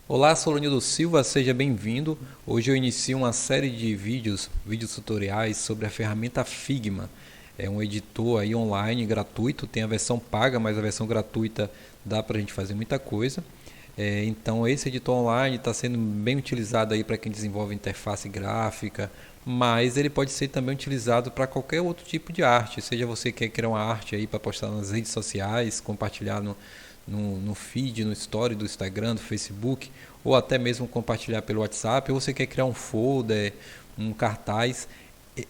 Olá, sou Leonildo Silva, seja bem-vindo. Hoje eu inicio uma série de vídeos tutoriais sobre a ferramenta Figma. É um editor aí online gratuito, tem a versão paga, mas a versão gratuita dá para a gente fazer muita coisa. Então esse editor online está sendo bem utilizado aí para quem desenvolve interface gráfica, mas ele pode ser também utilizado para qualquer outro tipo de arte, seja você quer criar uma arte aí para postar nas redes sociais, compartilhar no feed, no story do Instagram, do Facebook, ou até mesmo compartilhar pelo WhatsApp, ou você quer criar um folder, um cartaz.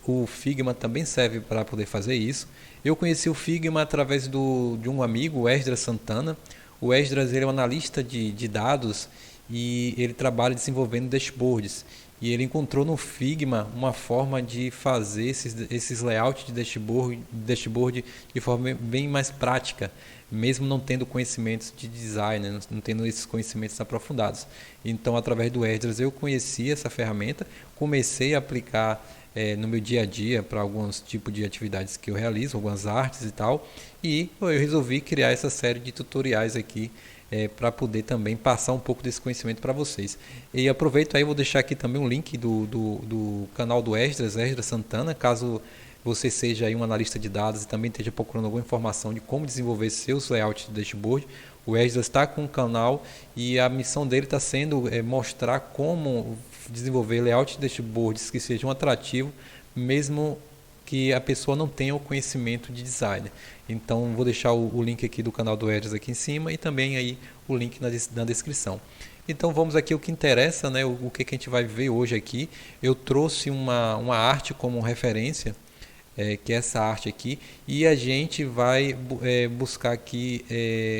O Figma também serve para poder fazer isso. Eu conheci o Figma através de um amigo, o Esdras Santana. O Esdras ele é um analista de dados e ele trabalha desenvolvendo dashboards. E ele encontrou no Figma uma forma de fazer esses layouts de dashboard de forma bem mais prática, mesmo não tendo conhecimentos de design, não tendo esses conhecimentos aprofundados. Então, através do Esdras, eu conheci essa ferramenta, comecei a aplicar no meu dia a dia para alguns tipos de atividades que eu realizo, algumas artes e tal, e eu resolvi criar essa série de tutoriais aqui para poder também passar um pouco desse conhecimento para vocês. E aproveito aí, vou deixar aqui também um link do canal do Esdras Santana, caso você seja aí um analista de dados e também esteja procurando alguma informação de como desenvolver seus layouts de dashboard. O Esdras está com um canal e a missão dele está sendo mostrar como desenvolver layout de dashboards que sejam atrativos, mesmo que a pessoa não tenha o conhecimento de design. Então vou deixar o link aqui do canal do Edges aqui em cima e também aí o link na descrição. Então vamos aqui o que interessa, né? O que a gente vai ver hoje aqui. Eu trouxe uma arte como referência, que é essa arte aqui, e a gente vai buscar aqui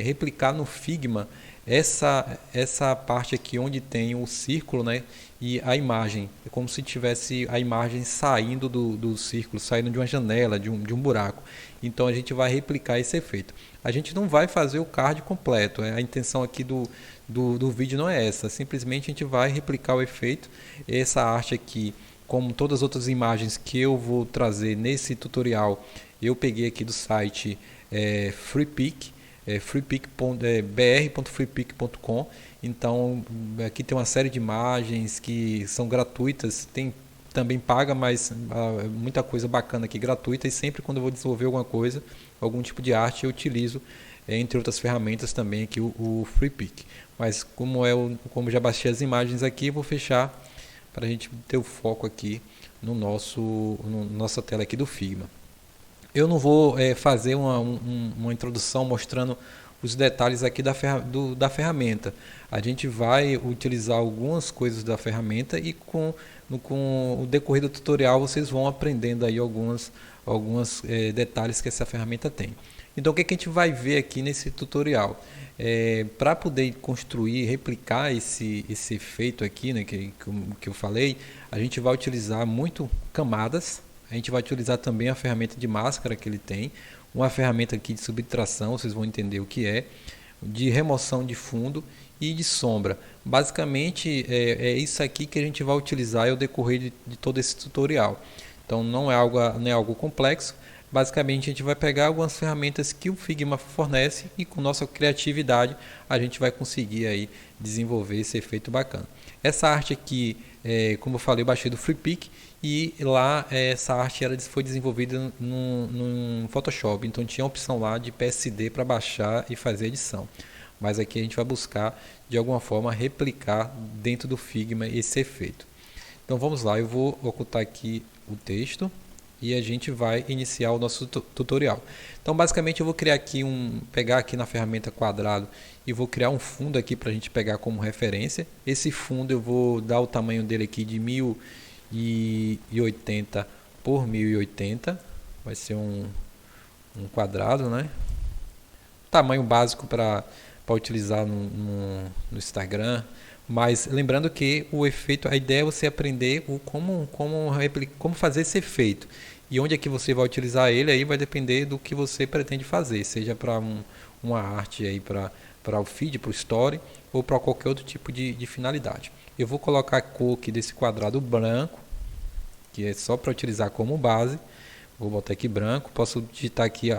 replicar no Figma essa parte aqui onde tem o círculo, né, e a imagem. É como se tivesse a imagem saindo do círculo, saindo de uma janela, de um buraco. Então a gente vai replicar esse efeito. A gente não vai fazer o card completo, a intenção aqui do vídeo não é essa, simplesmente a gente vai replicar o efeito. Essa arte aqui, como todas as outras imagens que eu vou trazer nesse tutorial, eu peguei aqui do site FreePic, br.freepik.com. Então aqui tem uma série de imagens que são gratuitas, tem também paga, mas muita coisa bacana aqui gratuita, e sempre quando eu vou desenvolver alguma coisa, algum tipo de arte, eu utilizo entre outras ferramentas também aqui o FreePic. Mas como já baixei as imagens aqui, vou fechar para a gente ter o foco aqui no nossa tela aqui do Figma. Eu não vou fazer uma introdução mostrando os detalhes aqui da ferramenta. A gente vai utilizar algumas coisas da ferramenta e com o decorrer do tutorial vocês vão aprendendo aí alguns detalhes que essa ferramenta tem. Então o que a gente vai ver aqui nesse tutorial? Para poder construir, replicar esse efeito aqui, né, que eu falei, a gente vai utilizar muito camadas. A gente vai utilizar também a ferramenta de máscara que ele tem, uma ferramenta aqui de subtração, vocês vão entender o que é, de remoção de fundo e de sombra. Basicamente é isso aqui que a gente vai utilizar ao decorrer de todo esse tutorial. Então não é algo complexo. Basicamente a gente vai pegar algumas ferramentas que o Figma fornece e com nossa criatividade a gente vai conseguir aí desenvolver esse efeito bacana. Essa arte aqui, como eu falei, eu baixei do FreePic e lá essa arte foi desenvolvida no Photoshop. Então tinha a opção lá de PSD para baixar e fazer edição. Mas aqui a gente vai buscar de alguma forma replicar dentro do Figma esse efeito. Então vamos lá, eu vou ocultar aqui o texto e a gente vai iniciar o nosso tutorial. Então basicamente eu vou criar aqui pegar aqui na ferramenta quadrado e vou criar um fundo aqui para a gente pegar como referência. Esse fundo eu vou dar o tamanho dele aqui de 1080 por 1080, vai ser um quadrado, né? Tamanho básico para utilizar no Instagram. Mas lembrando que o efeito, a ideia é você aprender como fazer esse efeito. E onde é que você vai utilizar ele, aí vai depender do que você pretende fazer, seja para uma arte aí para o feed, para o story, ou para qualquer outro tipo de finalidade. Eu vou colocar a cor aqui desse quadrado branco, que é só para utilizar como base. Vou botar aqui branco, posso digitar aqui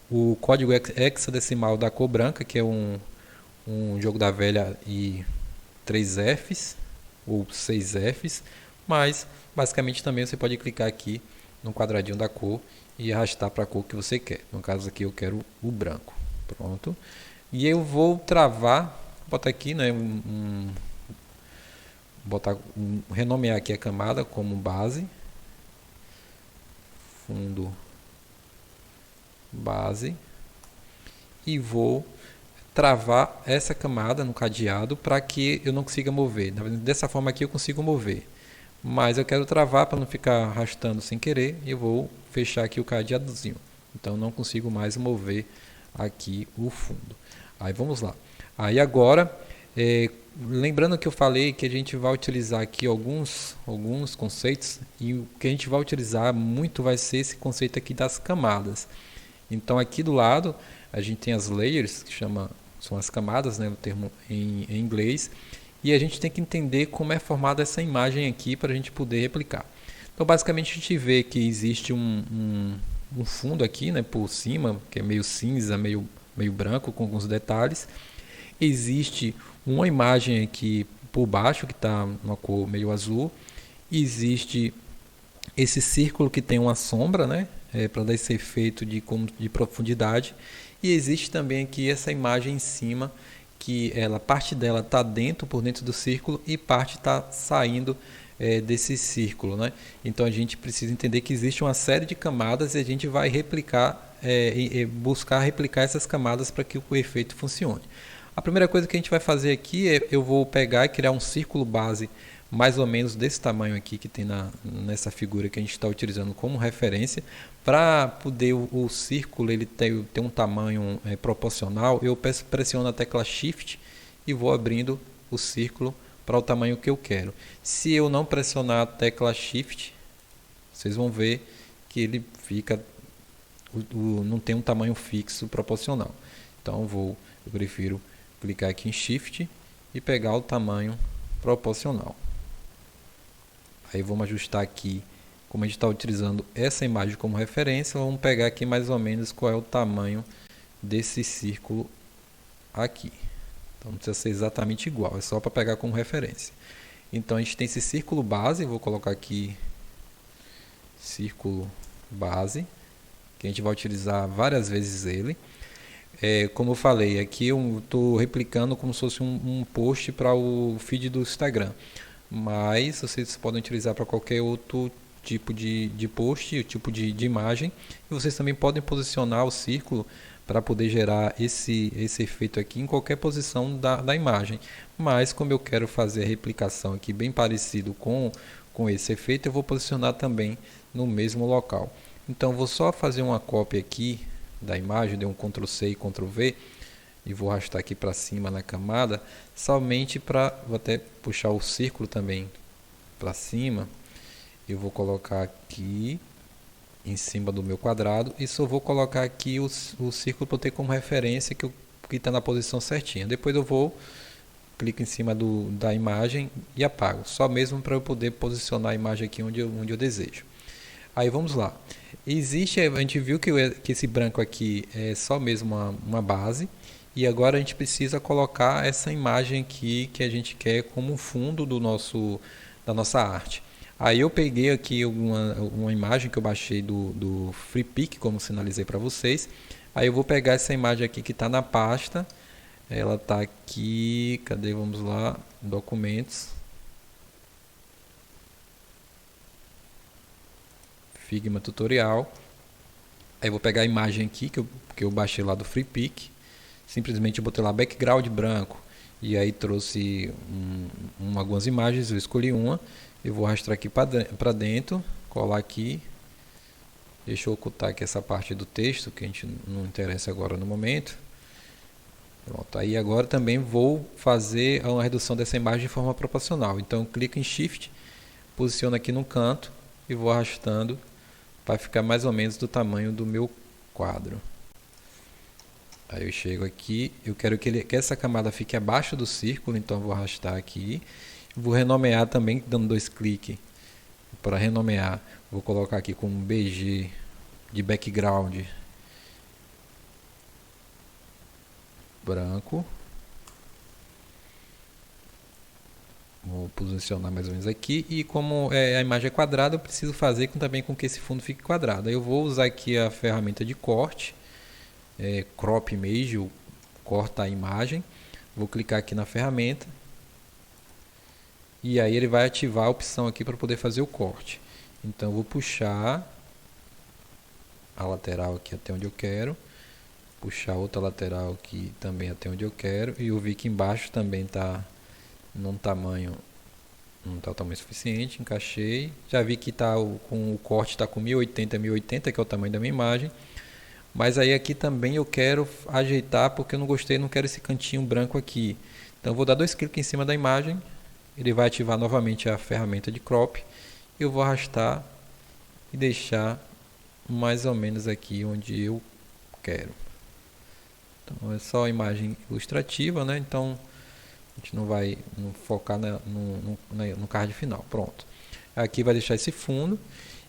o código hexadecimal da cor branca, que é um jogo da velha e 3 Fs ou 6 Fs, mas basicamente também você pode clicar aqui no quadradinho da cor e arrastar para a cor que você quer. No caso aqui eu quero o branco. Pronto. E eu vou travar, botar aqui, né, renomear aqui a camada como base, fundo base, e vou travar essa camada no cadeado para que eu não consiga mover. Dessa forma aqui eu consigo mover, mas eu quero travar para não ficar arrastando sem querer, e eu vou fechar aqui o cadeadozinho. Então não consigo mais mover aqui o fundo. Aí vamos lá. Aí agora, lembrando que eu falei que a gente vai utilizar aqui alguns conceitos, e o que a gente vai utilizar muito vai ser esse conceito aqui das camadas. Então aqui do lado a gente tem as layers, que são as camadas, né, o termo em inglês, e a gente tem que entender como é formada essa imagem aqui para a gente poder replicar. Então basicamente a gente vê que existe um fundo aqui, né, por cima, que é meio cinza, meio branco, com alguns detalhes. Existe uma imagem aqui por baixo, que está numa cor meio azul. Existe esse círculo que tem uma sombra, né, para dar esse efeito de profundidade. E existe também aqui essa imagem em cima, que parte dela está por dentro do círculo, e parte está saindo desse círculo, né? Então a gente precisa entender que existe uma série de camadas e a gente vai buscar replicar essas camadas para que o efeito funcione. A primeira coisa que a gente vai fazer aqui eu vou pegar e criar um círculo base mais ou menos desse tamanho aqui que tem nessa figura que a gente está utilizando como referência. Para poder o círculo ele ter um tamanho proporcional, eu pressiono a tecla Shift e vou abrindo o círculo para o tamanho que eu quero. Se eu não pressionar a tecla Shift, vocês vão ver que ele fica não tem um tamanho fixo proporcional. Então eu prefiro clicar aqui em Shift e pegar o tamanho proporcional. Aí vamos ajustar aqui, como a gente está utilizando essa imagem como referência, vamos pegar aqui mais ou menos qual é o tamanho desse círculo aqui. Então não precisa ser exatamente igual, é só para pegar como referência. Então a gente tem esse círculo base, vou colocar aqui círculo base, que a gente vai utilizar várias vezes ele. Como eu falei, aqui eu estou replicando como se fosse um post para o feed do Instagram, mas vocês podem utilizar para qualquer outro tipo de post, tipo de imagem, e vocês também podem posicionar o círculo para poder gerar esse efeito aqui em qualquer posição da imagem. Mas como eu quero fazer a replicação aqui bem parecido com esse efeito, eu vou posicionar também no mesmo local. Então vou só fazer uma cópia aqui da imagem, dei um Ctrl C e Ctrl V, e vou arrastar aqui para cima na camada, somente vou até puxar o círculo também para cima. Eu vou colocar aqui em cima do meu quadrado, e só vou colocar aqui o círculo para ter como referência que está na posição certinha. Depois eu clico em cima da imagem e apago, só mesmo para eu poder posicionar a imagem aqui onde eu desejo. Aí vamos lá. A gente viu que esse branco aqui é só mesmo uma base, e agora a gente precisa colocar essa imagem aqui que a gente quer como fundo da nossa arte. Aí eu peguei aqui uma imagem que eu baixei do FreePic, como sinalizei para vocês. Aí eu vou pegar essa imagem aqui que está na pasta. Ela está aqui, cadê? Vamos lá, documentos. Figma tutorial. Aí eu vou pegar a imagem aqui que eu baixei lá do FreePic. Simplesmente botei lá background branco. E aí trouxe algumas imagens, eu escolhi uma. Eu vou arrastar aqui para dentro, colar aqui. Deixa eu ocultar aqui essa parte do texto, que a gente não interessa agora no momento. Pronto, aí agora também vou fazer uma redução dessa imagem de forma proporcional. Então eu clico em Shift, posiciono aqui no canto e vou arrastando para ficar mais ou menos do tamanho do meu quadro. Aí eu chego aqui, eu quero que essa camada fique abaixo do círculo, então eu vou arrastar aqui. Vou renomear também, dando 2 cliques para renomear. Vou colocar aqui como BG de background branco. Vou posicionar mais ou menos aqui. E como a imagem é quadrada, eu preciso fazer também com que esse fundo fique quadrado. Aí eu vou usar aqui a ferramenta de corte, Crop Image, corta a imagem. Vou clicar aqui na ferramenta. E aí ele vai ativar a opção aqui para poder fazer o corte. Então eu vou puxar a lateral aqui até onde eu quero. Puxar outra lateral aqui também até onde eu quero. E eu vi que embaixo também está num tamanho, não está o tamanho suficiente. Encaixei. Já vi que tá com o corte está com 1080 que é o tamanho da minha imagem. Mas aí aqui também eu quero ajeitar porque eu não gostei, não quero esse cantinho branco aqui. Então eu vou dar 2 cliques em cima da imagem. Ele vai ativar novamente a ferramenta de crop. Eu vou arrastar e deixar mais ou menos aqui onde eu quero. Então é só a imagem ilustrativa, né? Então a gente não vai focar no card final. Pronto. Aqui vai deixar esse fundo.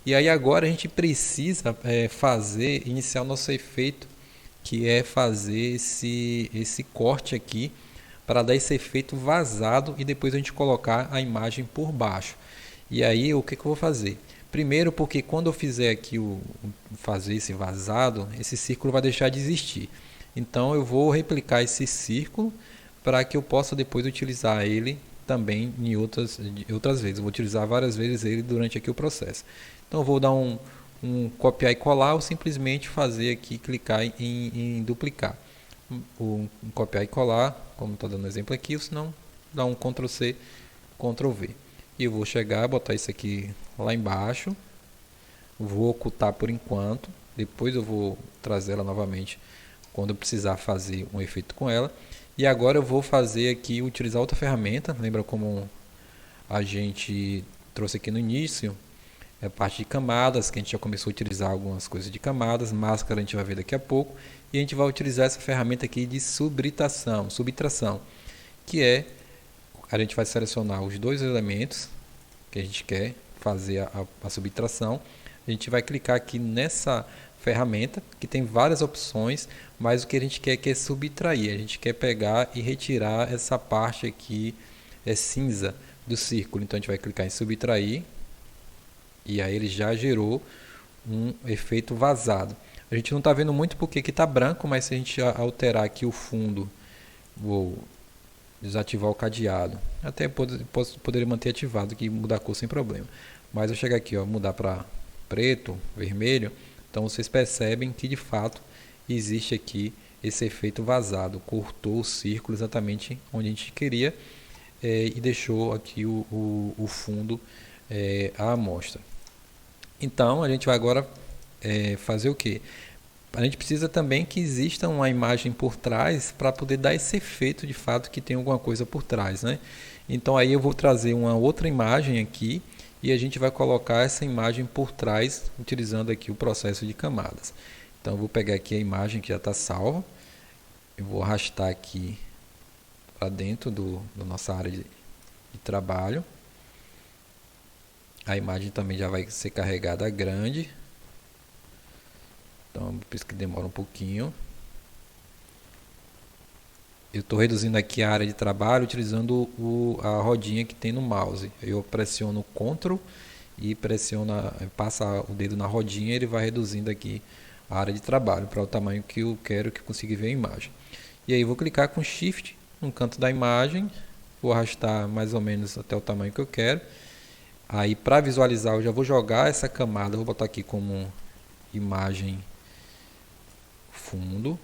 E aí agora a gente precisa iniciar o nosso efeito, que é fazer esse corte aqui para dar esse efeito vazado e depois a gente colocar a imagem por baixo. E aí o que eu vou fazer? Primeiro, porque quando eu fizer aqui fazer esse vazado, esse círculo vai deixar de existir. Então eu vou replicar esse círculo para que eu possa depois utilizar ele também em outras vezes. Eu vou utilizar várias vezes ele durante aqui o processo. Então eu vou dar um copiar e colar ou simplesmente fazer aqui, clicar em duplicar. Copiar e colar, como estou dando exemplo aqui, ou senão dá um Ctrl C, Ctrl V. E eu vou chegar, botar isso aqui lá embaixo, vou ocultar por enquanto, depois eu vou trazer ela novamente quando eu precisar fazer um efeito com ela. E agora eu vou fazer aqui, utilizar outra ferramenta, lembra como a gente trouxe aqui no início, a parte de camadas, que a gente já começou a utilizar algumas coisas de camadas, máscara a gente vai ver daqui a pouco, e a gente vai utilizar essa ferramenta aqui de subtração, que a gente vai selecionar os 2 elementos que a gente quer fazer a subtração, a gente vai clicar aqui nessa ferramenta, que tem várias opções, mas o que a gente quer aqui é subtrair, a gente quer pegar e retirar essa parte aqui cinza do círculo, então a gente vai clicar em subtrair, e aí ele já gerou um efeito vazado. A gente não está vendo muito porque aqui está branco, mas se a gente alterar aqui o fundo, vou desativar o cadeado. Até poderia manter ativado aqui, mudar a cor sem problema. Mas eu chegar aqui, mudar para preto, vermelho, então vocês percebem que de fato existe aqui esse efeito vazado. Cortou o círculo exatamente onde a gente queria e deixou aqui o fundo à amostra. Então a gente vai agora fazer o que? A gente precisa também que exista uma imagem por trás para poder dar esse efeito de fato que tem alguma coisa por trás, né? Então aí eu vou trazer uma outra imagem aqui e a gente vai colocar essa imagem por trás utilizando aqui o processo de camadas. Então eu vou pegar aqui a imagem que já está salva, eu vou arrastar aqui para dentro da nossa área de trabalho. A imagem também já vai ser carregada grande. Então, por isso que demora um pouquinho. Eu estou reduzindo aqui a área de trabalho utilizando a rodinha que tem no mouse. Eu pressiono Ctrl e passa o dedo na rodinha e ele vai reduzindo aqui a área de trabalho para o tamanho que eu quero que consiga ver a imagem. E aí vou clicar com Shift no canto da imagem, vou arrastar mais ou menos até o tamanho que eu quero. Aí para visualizar eu já vou jogar essa camada, vou botar aqui como imagem fundo.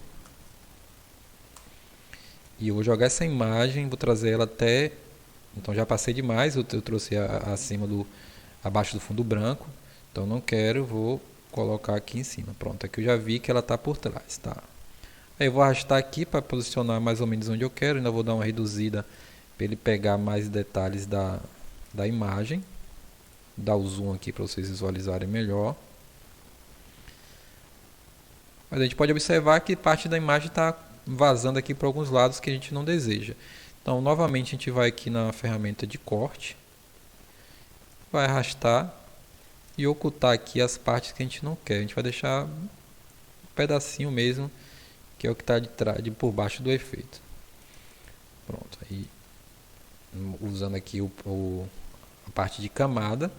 E eu vou jogar essa imagem, vou trazer ela até... Então já passei demais, eu trouxe abaixo do fundo branco. Então não quero, vou colocar aqui em cima. Pronto, aqui eu já vi que ela está por trás, tá? Aí eu vou arrastar aqui para posicionar mais ou menos onde eu quero. Ainda vou dar uma reduzida para ele pegar mais detalhes da imagem. Dar o zoom aqui para vocês visualizarem melhor. Mas a gente pode observar que parte da imagem está vazando aqui para alguns lados que a gente não deseja. Então, novamente, a gente vai aqui na ferramenta de corte, vai arrastar e ocultar aqui as partes que a gente não quer. A gente vai deixar um pedacinho mesmo, que é o que está por baixo do efeito. Pronto, aí usando aqui a parte de camada,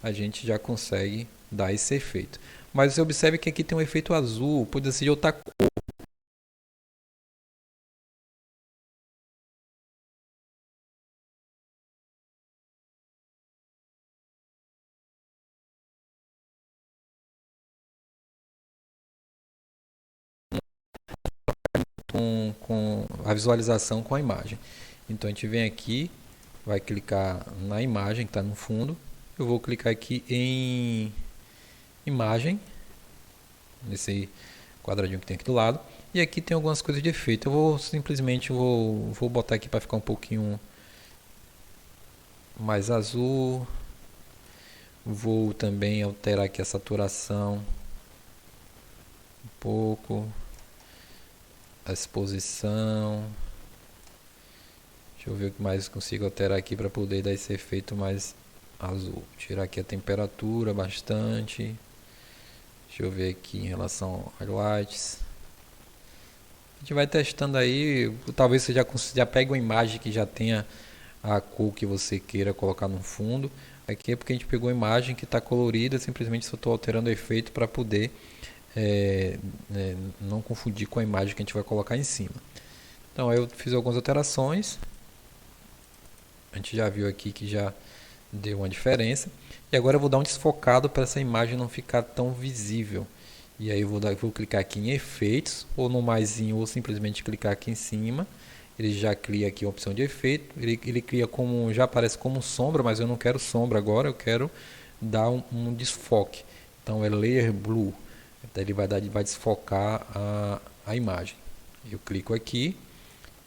a gente já consegue dar esse efeito. Mas você observe que aqui tem um efeito azul, pode ser de outra cor. Com a visualização com a imagem. Então a gente vem aqui, vai clicar na imagem que está no fundo. Eu vou clicar aqui em imagem, nesse quadradinho que tem aqui do lado. E aqui tem algumas coisas de efeito. Eu vou simplesmente vou botar aqui para ficar um pouquinho mais azul. Vou também alterar aqui a saturação um pouco, a exposição. Deixa eu ver o que mais consigo alterar aqui para poder dar esse efeito mais azul. Tirar aqui a temperatura bastante. Deixa eu ver aqui em relação a highlights. A gente vai testando aí. Talvez você já pegue uma imagem que já tenha a cor que você queira colocar no fundo. Aqui é porque a gente pegou a imagem que está colorida, simplesmente só estou alterando o efeito para poder não confundir com a imagem que a gente vai colocar em cima. Então eu fiz algumas alterações. A gente já viu aqui que já deu uma diferença. E agora eu vou dar um desfocado para essa imagem não ficar tão visível. E aí eu vou clicar aqui em efeitos, ou no maisinho, ou simplesmente clicar aqui em cima. Ele já cria aqui a opção de efeito. Ele cria como, já aparece como sombra, mas eu não quero sombra agora, eu quero dar um desfoque. Então é Layer Blue. Então ele vai desfocar a imagem. Eu clico aqui,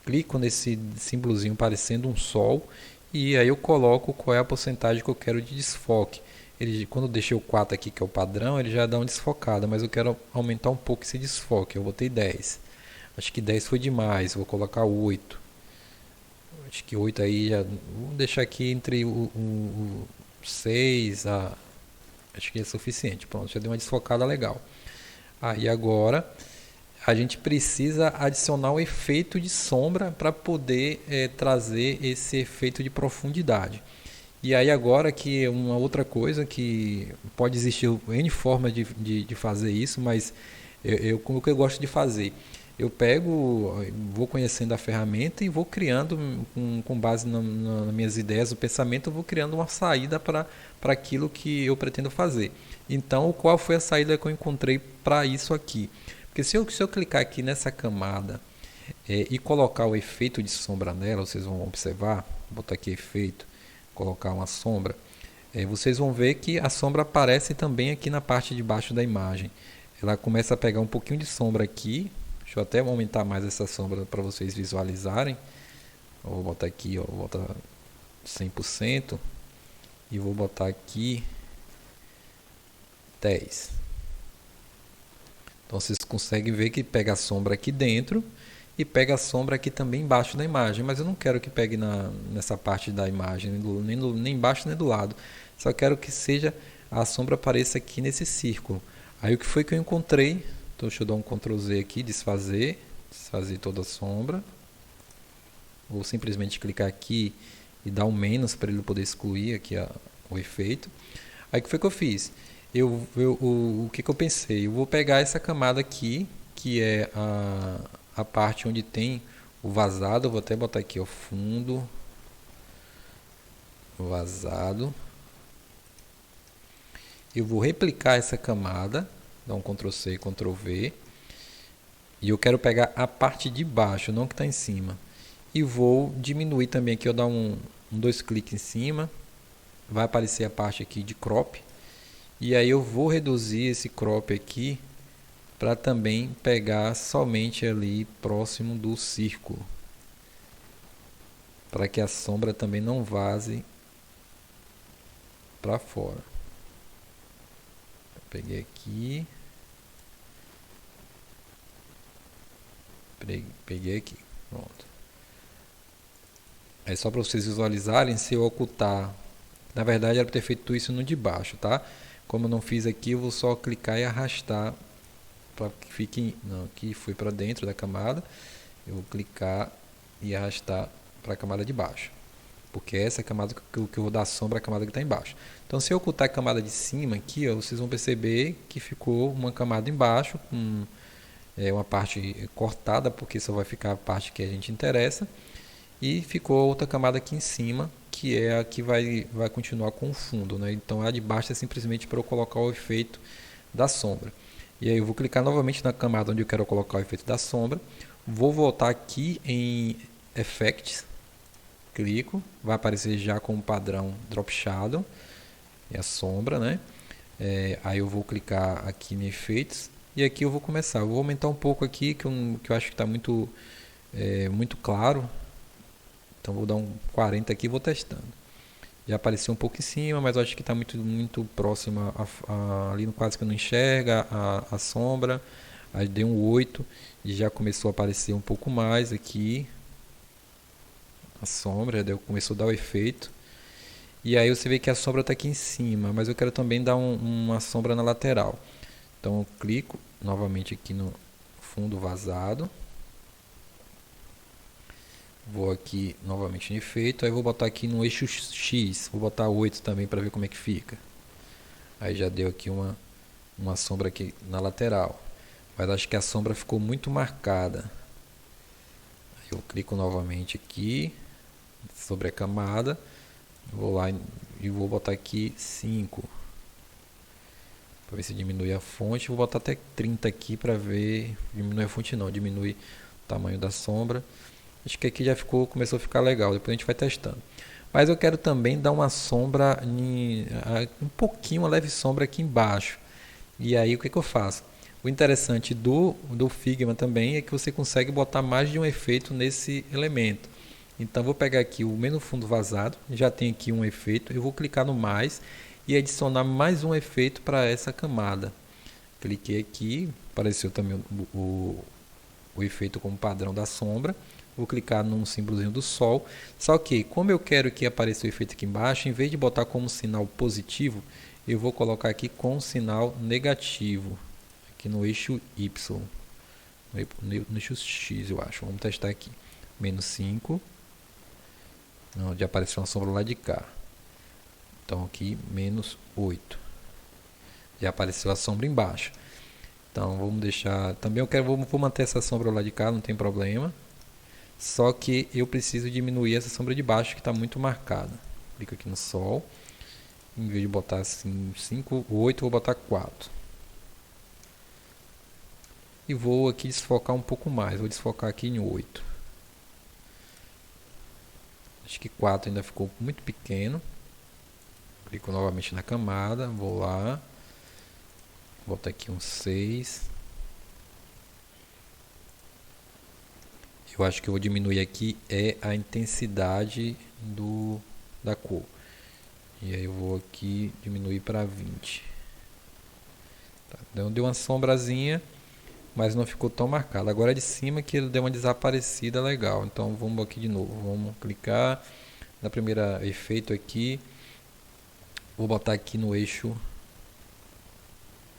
clico nesse símbolozinho parecendo um sol, e aí eu coloco qual é a porcentagem que eu quero de desfoque. Quando eu deixei o 4 aqui, que é o padrão, ele já dá uma desfocada, mas eu quero aumentar um pouco esse desfoque. Eu botei 10. Acho que 10 foi demais, vou colocar 8. Acho que 8 aí, vou deixar aqui entre o 6 a... Acho que é suficiente. Pronto, já deu uma desfocada legal. Aí agora a gente precisa adicionar o efeito de sombra para poder trazer esse efeito de profundidade. E aí agora que uma outra coisa que pode existir N formas de fazer isso, mas o que eu gosto de fazer, eu vou conhecendo a ferramenta e vou criando, com base nas minhas ideias, o pensamento, eu vou criando uma saída para aquilo que eu pretendo fazer. Então, qual foi a saída que eu encontrei para isso aqui? Porque se eu clicar aqui nessa camada e colocar o efeito de sombra nela, vocês vão observar, vou botar aqui efeito, colocar uma sombra, vocês vão ver que a sombra aparece também aqui na parte de baixo da imagem. Ela começa a pegar um pouquinho de sombra aqui. Deixa eu até aumentar mais essa sombra para vocês visualizarem. Eu vou botar aqui, ó, vou botar 100% e vou botar aqui 10. Então vocês conseguem ver que pega a sombra aqui dentro e pega a sombra aqui também embaixo da imagem, mas eu não quero que pegue nessa parte da imagem, nem embaixo nem do lado. Só quero que seja a sombra apareça aqui nesse círculo. Aí o que foi que eu encontrei? Então deixa eu dar um Ctrl Z aqui, desfazer toda a sombra. Ou simplesmente clicar aqui e dar um menos para ele poder excluir aqui o efeito. Aí o que foi que eu fiz? O que eu pensei? Eu vou pegar essa camada aqui, que é a parte onde tem o vazado. Eu vou até botar aqui o fundo vazado. Eu vou replicar essa camada, dar um Ctrl C, Ctrl V. E eu quero pegar a parte de baixo, não que está em cima. E vou diminuir também aqui, eu dar dois cliques em cima. Vai aparecer a parte aqui de crop. E aí eu vou reduzir esse crop aqui para também pegar somente ali próximo do círculo. Para que a sombra também não vaze para fora. Peguei aqui. Peguei aqui. Pronto. É só para vocês visualizarem, se eu ocultar. Na verdade era para ter feito isso no de baixo, tá? Como eu não fiz aqui, eu vou só clicar e arrastar para que fique. Não, aqui foi para dentro da camada. Eu vou clicar e arrastar para a camada de baixo. porque essa é a camada que eu vou dar sombra, a camada que está embaixo. Então, se eu ocultar a camada de cima aqui, ó, vocês vão perceber que ficou uma camada embaixo, com uma parte cortada, porque só vai ficar a parte que a gente interessa, e ficou outra camada aqui em cima, que é a que vai continuar com o fundo, né? Então, a de baixo é simplesmente para eu colocar o efeito da sombra. E aí eu vou clicar novamente na camada onde eu quero colocar o efeito da sombra, vou voltar aqui em Effects, clico, vai aparecer já como padrão Drop Shadow, é a sombra, né? Aí eu vou clicar aqui em efeitos e aqui eu vou começar. Eu vou aumentar um pouco aqui que eu acho que está muito claro. Então vou dar um 40 aqui e vou testando. Já apareceu um pouco em cima, mas eu acho que está muito próximo ali no quase que não enxerga a sombra. Aí dei um 8 e já começou a aparecer um pouco mais aqui a sombra, já começou a dar o efeito. E aí você vê que a sombra está aqui em cima, mas eu quero também dar uma sombra na lateral. Então eu clico novamente aqui no fundo vazado. Vou aqui novamente em efeito, aí vou botar aqui no eixo X, vou botar 8 também para ver como é que fica. Aí já deu aqui uma sombra aqui na lateral, mas acho que a sombra ficou muito marcada. Aí eu clico novamente aqui sobre a camada, vou lá e vou botar aqui 5 para ver se diminui a fonte. Vou botar até 30 aqui para ver, diminui a fonte não, diminui o tamanho da sombra. Acho que aqui já começou a ficar legal, depois a gente vai testando. Mas eu quero também dar uma sombra, um pouquinho, uma leve sombra aqui embaixo. E aí o que eu faço? O interessante do Figma também é que você consegue botar mais de um efeito nesse elemento. Então vou pegar aqui o menu fundo vazado, já tem aqui um efeito, eu vou clicar no mais e adicionar mais um efeito para essa camada. Cliquei aqui, apareceu também o efeito como padrão da sombra. Vou clicar num símbolozinho do sol. Só que, como eu quero que apareça o efeito aqui embaixo, em vez de botar como sinal positivo, eu vou colocar aqui com sinal negativo. Aqui no eixo Y. No eixo X, eu acho. Vamos testar aqui. Menos 5. Onde apareceu uma sombra lá de cá. Então aqui, menos 8. Já apareceu a sombra embaixo. Então vamos deixar... Também vou manter essa sombra lá de cá, não tem problema. Só que eu preciso diminuir essa sombra de baixo que está muito marcada. Clico aqui no sol. Em vez de botar assim 5, 8, vou botar 4. E vou aqui desfocar um pouco mais. Vou desfocar aqui em 8. Acho que 4 ainda ficou muito pequeno. Clico novamente na camada. Vou lá. Vou botar aqui um 6. Eu acho que eu vou diminuir aqui a intensidade da cor. E aí eu vou aqui diminuir para 20. Tá, deu uma sombrazinha, mas não ficou tão marcado. Agora é de cima que ele deu uma desaparecida legal. Então vamos aqui de novo. Vamos clicar na primeira efeito aqui. Vou botar aqui no eixo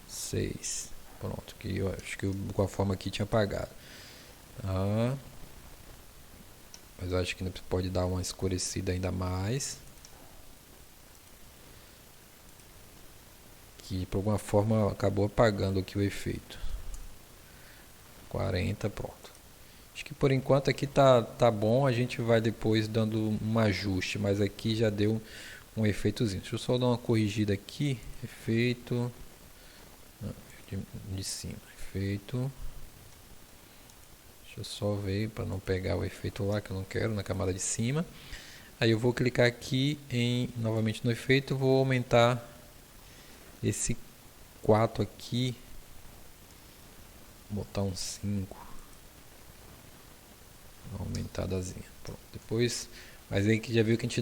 6. Pronto, que eu acho que com a forma aqui tinha apagado. Tá. Mas eu acho que ainda pode dar uma escurecida ainda mais. Que por alguma forma acabou apagando aqui o efeito. 40, pronto. Acho que por enquanto aqui tá bom. A gente vai depois dando um ajuste. Mas aqui já deu um efeitozinho. Deixa eu só dar uma corrigida aqui. Efeito. Não, de cima. Efeito. Deixa eu só ver para não pegar o efeito lá que eu não quero na camada de cima. Aí eu vou clicar aqui novamente no efeito, vou aumentar esse 4 aqui, vou botar um 5, uma aumentadazinha. Pronto. Depois, mas aí que já viu que a gente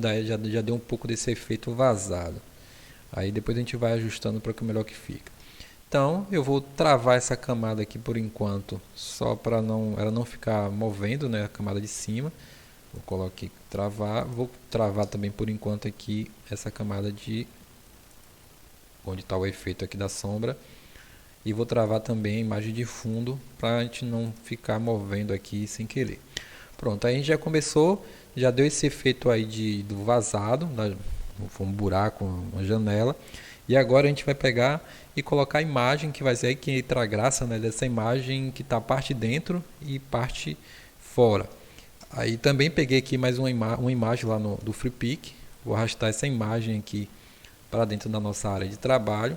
já deu um pouco desse efeito vazado. Aí depois a gente vai ajustando para que o melhor que fica. Então eu vou travar essa camada aqui por enquanto, só para ela não ficar movendo, né, a camada de cima. Vou colocar aqui travar, vou travar também por enquanto aqui essa camada de onde está o efeito aqui da sombra. E vou travar também a imagem de fundo para a gente não ficar movendo aqui sem querer. Pronto, aí a gente já começou, já deu esse efeito aí do vazado, foi um buraco, uma janela. E agora a gente vai pegar e colocar a imagem, que vai ser aí que entra a graça, né, dessa imagem que está parte dentro e parte fora. Aí também peguei aqui mais uma imagem lá do FreePic. Vou arrastar essa imagem aqui para dentro da nossa área de trabalho.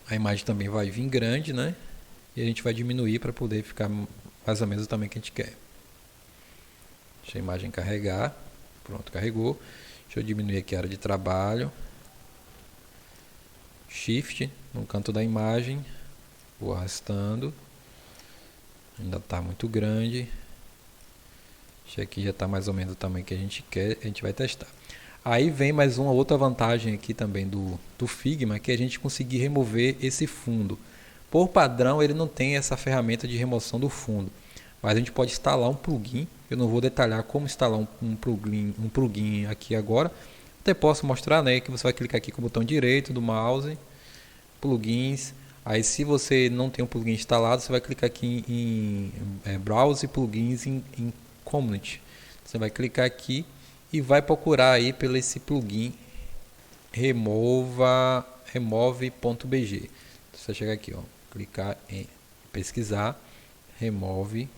A imagem também vai vir grande, né? E a gente vai diminuir para poder ficar mais ou menos o tamanho que a gente quer. Deixa a imagem carregar. Pronto, carregou. Deixa eu diminuir aqui a área de trabalho. Shift no canto da imagem. Vou arrastando. Ainda está muito grande. Isso aqui já está mais ou menos o tamanho que a gente quer. A gente vai testar. Aí vem mais uma outra vantagem aqui também do Figma, que é a gente conseguir remover esse fundo. Por padrão, ele não tem essa ferramenta de remoção do fundo, mas a gente pode instalar um plugin. Eu não vou detalhar como instalar um plugin aqui agora. Até posso mostrar, né, que você vai clicar aqui com o botão direito do mouse, plugins. Aí, se você não tem um plugin instalado, você vai clicar aqui em Browse Plugins em Community. Você vai clicar aqui e vai procurar aí pelo esse plugin remove.bg. Você chegar aqui, ó, clicar em pesquisar remove.bg.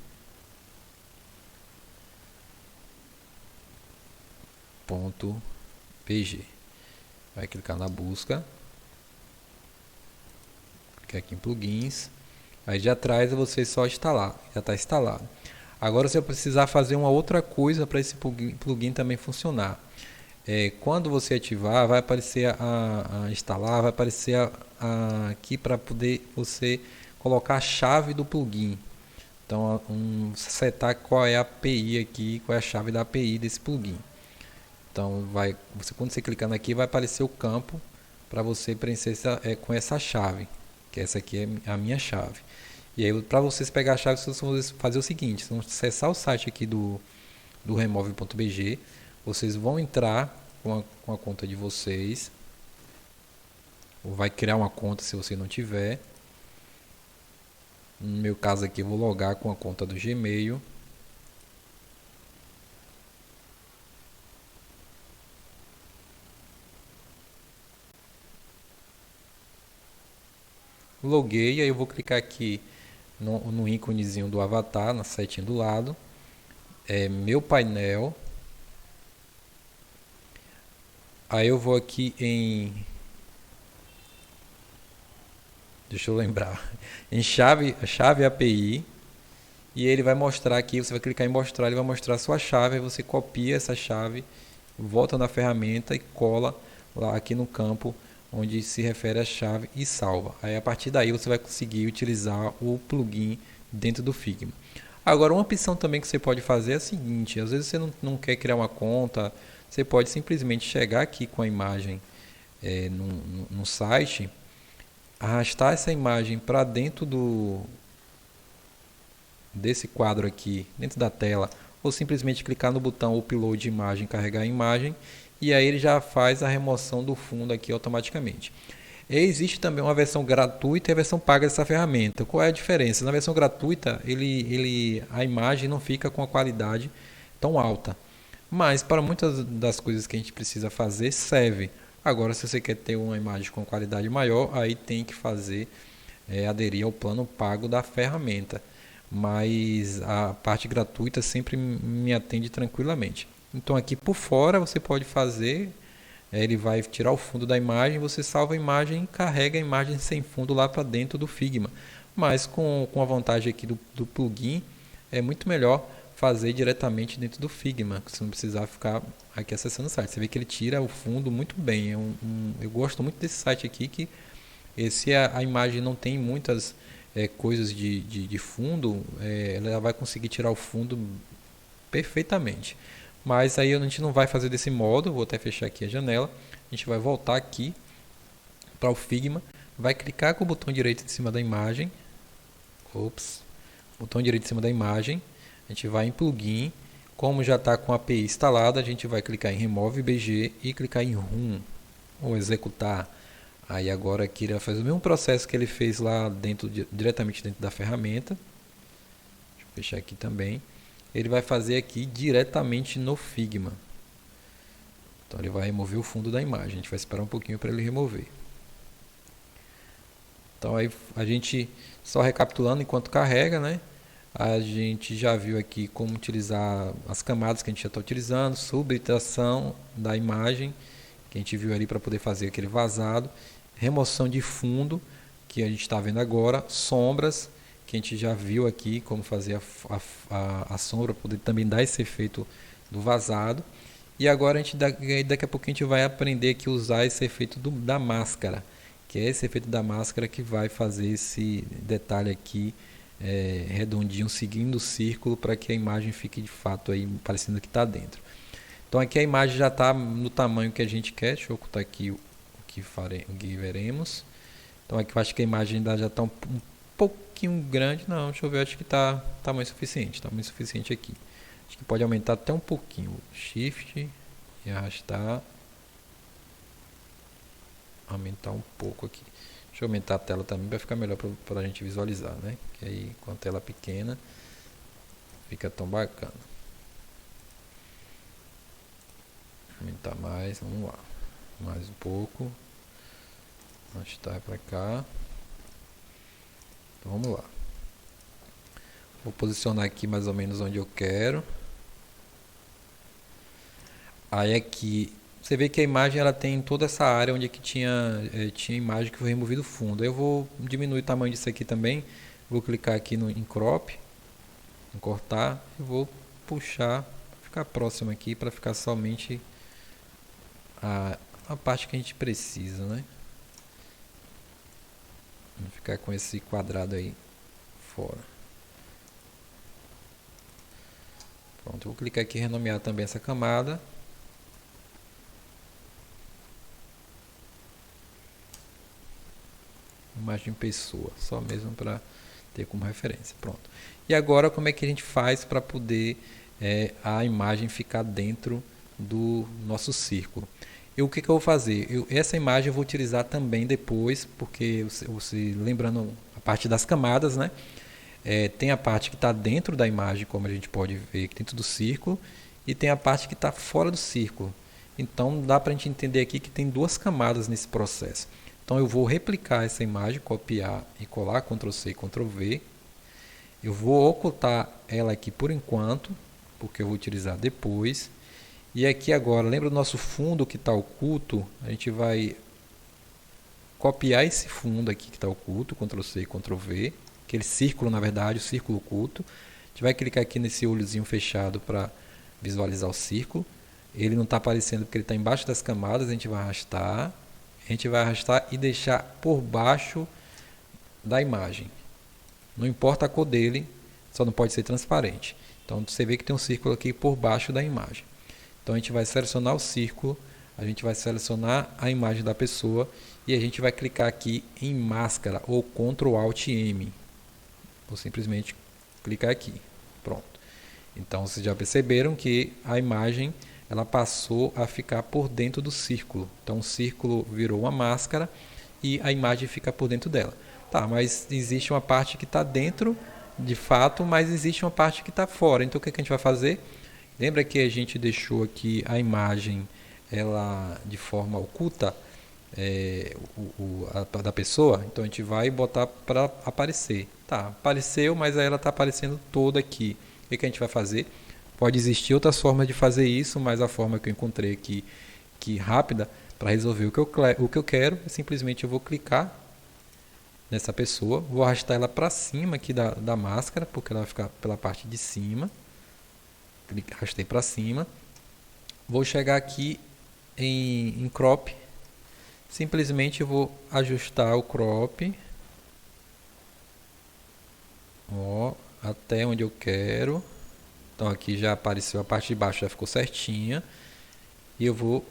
Vai clicar na busca, clicar aqui em plugins. Aí de atrás você só instalar, já está instalado. Agora você vai precisar fazer uma outra coisa para esse plugin também funcionar. Quando você ativar, vai aparecer a instalar, vai aparecer aqui para poder você colocar a chave do plugin. Então, setar qual é a API aqui, qual é a chave da API desse plugin. Então, quando você clicando aqui, vai aparecer o campo para você preencher com essa chave, que essa aqui é a minha chave. E aí, para vocês pegar a chave, vocês vão fazer o seguinte: vocês vão acessar o site aqui do remove.bg. Vocês vão entrar com a conta de vocês, ou vai criar uma conta se você não tiver. No meu caso aqui, eu vou logar com a conta do Gmail. Loguei, aí eu vou clicar aqui no íconezinho do avatar, na setinha do lado. Meu painel. Aí eu vou aqui deixa eu lembrar, em chave API, e ele vai mostrar aqui, você vai clicar em mostrar, ele vai mostrar a sua chave, aí você copia essa chave, volta na ferramenta e cola lá aqui no campo onde se refere à chave e salva. Aí a partir daí você vai conseguir utilizar o plugin dentro do Figma. Agora, uma opção também que você pode fazer é a seguinte: às vezes você não quer criar uma conta, você pode simplesmente chegar aqui com a imagem no site, arrastar essa imagem para dentro desse quadro aqui, dentro da tela, ou simplesmente clicar no botão Upload Imagem, carregar a imagem, e aí ele já faz a remoção do fundo aqui automaticamente. Existe também uma versão gratuita e a versão paga dessa ferramenta. Qual é a diferença? Na versão gratuita, a imagem não fica com a qualidade tão alta, mas para muitas das coisas que a gente precisa fazer serve. Agora, se você quer ter uma imagem com qualidade maior, aí tem que aderir ao plano pago da ferramenta. Mas a parte gratuita sempre me atende tranquilamente. Então aqui por fora você pode fazer, ele vai tirar o fundo da imagem, você salva a imagem e carrega a imagem sem fundo lá para dentro do Figma. Mas com a vantagem aqui do plugin, é muito melhor fazer diretamente dentro do Figma, você não precisar ficar aqui acessando o site. Você vê que ele tira o fundo muito bem. Eu gosto muito desse site aqui, que a imagem não tem muitas coisas de fundo, ela vai conseguir tirar o fundo perfeitamente. Mas aí a gente não vai fazer desse modo. Vou até fechar aqui a janela. A gente vai voltar aqui para o Figma, vai clicar com o botão direito em cima da imagem. Botão direito em cima da imagem. A gente vai em plugin. Como já está com a API instalada, a gente vai clicar em Remove BG e clicar em Run, ou executar. Aí agora aqui ele vai fazer o mesmo processo que ele fez lá diretamente dentro da ferramenta. Deixa eu fechar aqui também. ele vai fazer aqui diretamente no Figma. Então ele vai remover o fundo da imagem. A gente vai esperar um pouquinho para ele remover. Então aí a gente, só recapitulando enquanto carrega, né? A gente já viu aqui como utilizar as camadas que a gente já está utilizando, subtração da imagem, que a gente viu ali para poder fazer aquele vazado, remoção de fundo, que a gente está vendo agora, sombras, que a gente já viu aqui como fazer a sombra, poder também dar esse efeito do vazado. E agora daqui a pouco a gente vai aprender aqui a usar esse efeito da máscara, que é esse efeito da máscara que vai fazer esse detalhe aqui redondinho, seguindo o círculo, para que a imagem fique de fato aí parecendo que está dentro. Então aqui a imagem já está no tamanho que a gente quer. Deixa eu ocultar aqui o que veremos. Então aqui eu acho que a imagem ainda já está um pouquinho grande. Não, deixa eu ver, acho que está tamanho suficiente. Tamanho suficiente aqui. Acho que pode aumentar até um pouquinho. Shift e arrastar. Aumentar um pouco aqui. Deixa eu aumentar a tela também para ficar melhor para a gente visualizar, né? Que aí com a tela pequena fica tão bacana. Aumentar mais, vamos lá. Mais um pouco. Arrastar para cá. Então, vamos lá. Vou posicionar aqui mais ou menos onde eu quero. Aí aqui você vê que a imagem ela tem toda essa área onde aqui tinha imagem que foi removido o fundo. Aí eu vou diminuir o tamanho disso aqui também. Vou clicar aqui em crop, em cortar, e vou puxar, ficar próximo aqui para ficar somente a parte que a gente precisa, né? Vou ficar com esse quadrado aí fora. Pronto, eu vou clicar aqui em renomear também essa camada. Imagem pessoa, só mesmo para ter como referência. Pronto. E agora como é que a gente faz para poder a imagem ficar dentro do nosso círculo? O que eu vou fazer? Essa imagem eu vou utilizar também depois, porque você lembrando a parte das camadas, né? Tem a parte que está dentro da imagem, como a gente pode ver aqui dentro do círculo, e tem a parte que está fora do círculo. Então dá para a gente entender aqui que tem duas camadas nesse processo. Então eu vou replicar essa imagem, copiar e colar, Ctrl C, Ctrl V. Eu vou ocultar ela aqui por enquanto, porque eu vou utilizar depois. E aqui agora, lembra do nosso fundo que está oculto? A gente vai copiar esse fundo aqui que está oculto, Ctrl C, Ctrl V. Aquele círculo, na verdade, o círculo oculto. A gente vai clicar aqui nesse olhozinho fechado para visualizar o círculo. Ele não está aparecendo porque ele está embaixo das camadas, a gente vai arrastar. A gente vai arrastar e deixar por baixo da imagem. Não importa a cor dele, só não pode ser transparente. Então você vê que tem um círculo aqui por baixo da imagem. Então a gente vai selecionar o círculo, a gente vai selecionar a imagem da pessoa e a gente vai clicar aqui em máscara ou Ctrl Alt M. Ou simplesmente clicar aqui. Pronto. Então vocês já perceberam que a imagem ela passou a ficar por dentro do círculo. Então o círculo virou uma máscara e a imagem fica por dentro dela. Tá, mas existe uma parte que está dentro, de fato, mas existe uma parte que está fora. Então o que a gente vai fazer? Lembra que a gente deixou aqui a imagem ela de forma oculta da pessoa? Então a gente vai botar para aparecer. Tá, apareceu, mas aí ela está aparecendo toda aqui. O que a gente vai fazer? Pode existir outras formas de fazer isso, mas a forma que eu encontrei aqui, rápida, para resolver o que eu quero, é simplesmente eu vou clicar nessa pessoa, vou arrastar ela para cima aqui da máscara, porque ela vai ficar pela parte de cima. Arrastei para cima. Vou chegar aqui em crop. Simplesmente eu vou ajustar o crop. Ó, até onde eu quero. Então aqui já apareceu a parte de baixo, já ficou certinha. E eu vou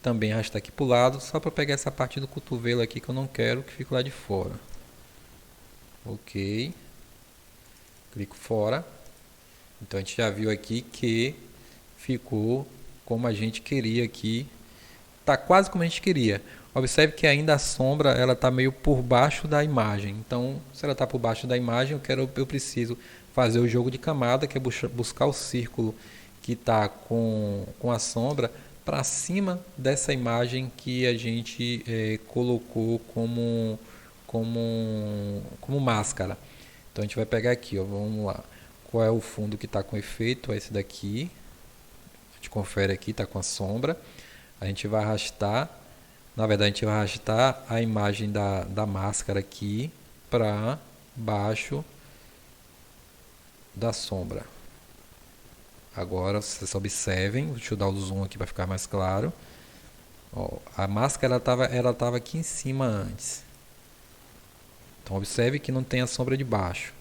também arrastar aqui para o lado, só para pegar essa parte do cotovelo aqui que eu não quero que fique lá de fora. Ok. Clico fora. Então a gente já viu aqui que ficou como a gente queria aqui. Tá quase como a gente queria. Observe que ainda a sombra ela está meio por baixo da imagem. Então, se ela está por baixo da imagem, eu preciso fazer o jogo de camada, que é buscar o círculo que está com a sombra para cima dessa imagem que a gente colocou como máscara. Então a gente vai pegar aqui, ó, vamos lá. Qual é o fundo que está com efeito? É esse daqui. A gente confere aqui, está com a sombra. A gente vai arrastar. Na verdade, a gente vai arrastar a imagem da máscara aqui para baixo da sombra. Agora vocês observem, deixa eu dar o zoom aqui para ficar mais claro. Ó, a máscara ela tava aqui em cima antes. Então observe que não tem a sombra de baixo.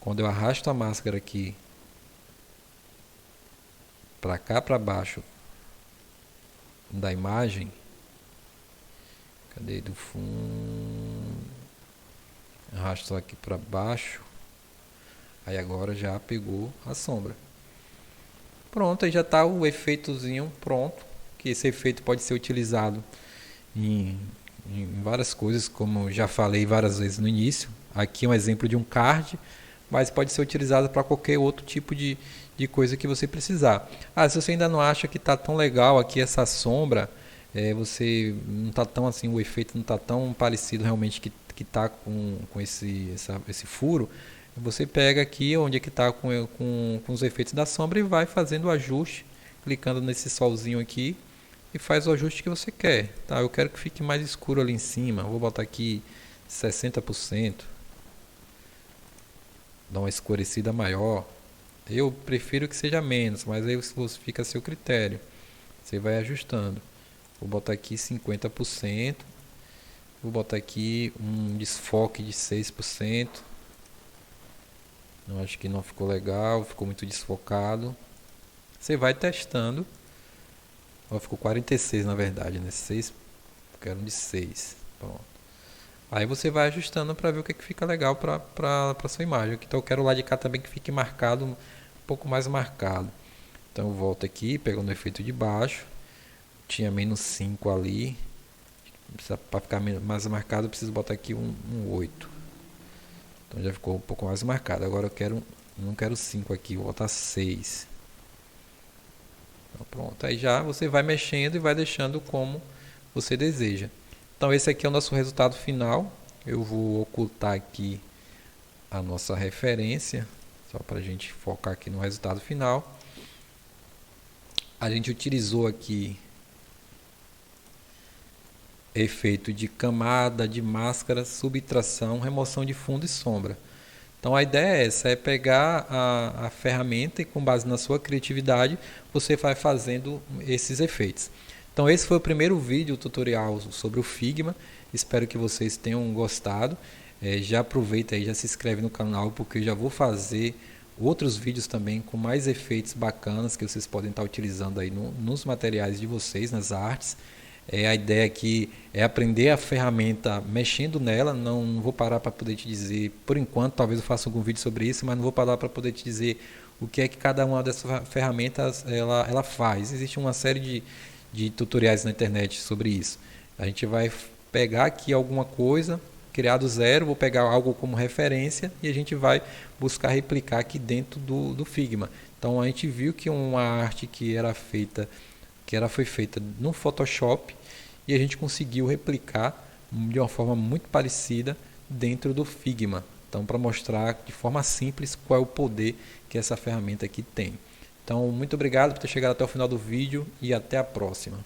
Quando eu arrasto a máscara aqui para cá, para baixo da imagem, cadê do fundo? Arrasto aqui para baixo. Aí agora já pegou a sombra. Pronto, aí já está o efeitozinho pronto. Que esse efeito pode ser utilizado em várias coisas, como já falei várias vezes no início. Aqui é um exemplo de um card, mas pode ser utilizado para qualquer outro tipo de coisa que você precisar. Se você ainda não acha que está tão legal aqui essa sombra, você não está tão assim, o efeito não está tão parecido realmente que está com esse furo, você pega aqui onde é que está com os efeitos da sombra e vai fazendo o ajuste, clicando nesse solzinho aqui e faz o ajuste que você quer. Tá? Eu quero que fique mais escuro ali em cima, vou botar aqui 60%, dar uma escurecida maior. Eu prefiro que seja menos, mas aí fica a seu critério, você vai ajustando. Vou botar aqui 50%, vou botar aqui um desfoque de 6%. Eu acho que não ficou legal, ficou muito desfocado. Você vai testando. Ó, ficou 46 na verdade, né? 6, quero um de 6. Pronto. Aí você vai ajustando para ver o que fica legal para sua imagem. Então eu quero lá de cá também que fique marcado, um pouco mais marcado. Então eu volto aqui, pegando o efeito de baixo. Tinha menos 5 ali. Para ficar mais marcado eu preciso botar aqui um 8. Então já ficou um pouco mais marcado. Agora não quero 5 aqui, vou botar 6. Então, pronto, aí já você vai mexendo e vai deixando como você deseja. Então esse aqui é o nosso resultado final. Eu vou ocultar aqui a nossa referência, só para a gente focar aqui no resultado final. A gente utilizou aqui efeito de camada, de máscara, subtração, remoção de fundo e sombra. Então a ideia é essa, é pegar a ferramenta e com base na sua criatividade você vai fazendo esses efeitos. Então esse foi o primeiro vídeo tutorial sobre o Figma, espero que vocês tenham gostado. Já aproveita aí, já se inscreve no canal, porque eu já vou fazer outros vídeos também com mais efeitos bacanas que vocês podem estar utilizando aí nos materiais de vocês, nas artes. A ideia aqui é aprender a ferramenta mexendo nela. Não vou parar para poder te dizer, por enquanto, talvez eu faça algum vídeo sobre isso, mas não vou parar para poder te dizer o que é que cada uma dessas ferramentas ela faz. Existe uma série de tutoriais na internet sobre isso. A gente vai pegar aqui alguma coisa, criar do zero, vou pegar algo como referência e a gente vai buscar replicar aqui dentro do Figma. Então a gente viu que uma arte que ela foi feita no Photoshop e a gente conseguiu replicar de uma forma muito parecida dentro do Figma. Então, para mostrar de forma simples qual é o poder que essa ferramenta aqui tem. Então, muito obrigado por ter chegado até o final do vídeo e até a próxima.